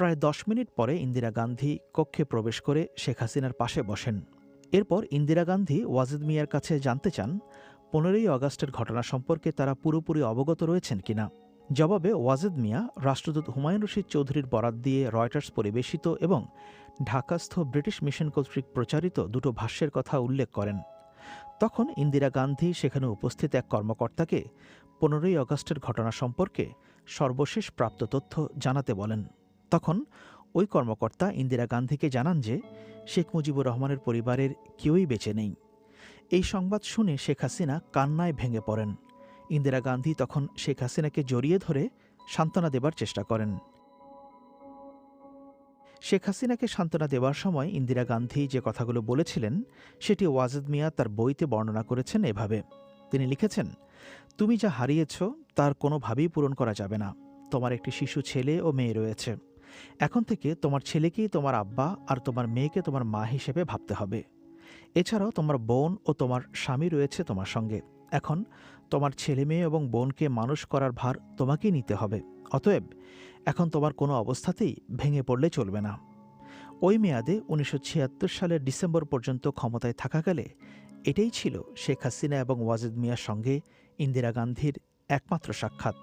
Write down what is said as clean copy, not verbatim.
প্রায় ১০ মিনিট পরে ইন্দিরা গান্ধী কক্ষে প্রবেশ করে শেখ হাসিনার পাশে বসেন। এরপর ইন্দিরা গান্ধী ওয়াজেদ মিয়ার কাছে জানতে চান ১৫ই আগস্টের ঘটনা সম্পর্কে তারা পুরোপুরি অবগত রয়েছেন কিনা। জবাবে ওয়াজেদ মিয়া রাষ্ট্রদূত হুমায়ুন রশিদ চৌধুরীর বরাত দিয়ে রয়টার্স পরিবেশিত এবং ঢাকাস্থ ব্রিটিশ মিশন কর্তৃক প্রচারিত দুটো ভাষ্যের কথা উল্লেখ করেন। তখন ইন্দিরা গান্ধী সেখানে উপস্থিত এক কর্মকর্তাকে ১৫ই আগস্টের ঘটনা সম্পর্কে সর্বশেষ প্রাপ্ত তথ্য জানাতে বলেন। তখন ওই কর্মকর্তা ইন্দিরা গান্ধীকে জানান যে শেখ মুজিবুর রহমানের পরিবারের কেউই বেঁচে নেই। এই সংবাদ শুনে শেখ হাসিনা কান্নায় ভেঙে পড়েন। ইন্দিরা গান্ধী তখন শেখ হাসিনাকে জড়িয়ে ধরে সান্ত্বনা দেবার চেষ্টা করেন। শেখ হাসিনাকে সান্ত্বনা দেওয়ার সময় ইন্দিরা গান্ধী যে কথাগুলো বলেছিলেন সেটি ওয়াজেদ মিয়া তার বইতে বর্ণনা করেছেন এভাবে। তিনি লিখেছেন, তুমি যা হারিয়েছ তার কোনোভাবেই পূরণ করা যাবে না। তোমার একটি শিশু ছেলে ও মেয়ে রয়েছে। এখন থেকে তোমার ছেলেকেই তোমার আব্বা আর তোমার মেয়েকে তোমার মা হিসেবে ভাবতে হবে। এছাড়াও তোমার বোন ও তোমার স্বামী রয়েছে তোমার সঙ্গে। এখন তোমার ছেলে মেয়ে এবং বোনকে মানুষ করার ভার তোমাকেই নিতে হবে। অতএব এখন তোমার কোনো অবস্থাতেই ভেঙে পড়লে চলবে না। ওই মেয়াদে ১৯৭৬ সালের ডিসেম্বর পর্যন্ত ক্ষমতায় থাকাকালে এটাই ছিল শেখ হাসিনা এবং ওয়াজেদ মিয়ার সঙ্গে ইন্দিরা গান্ধীর একমাত্র সাক্ষাৎ।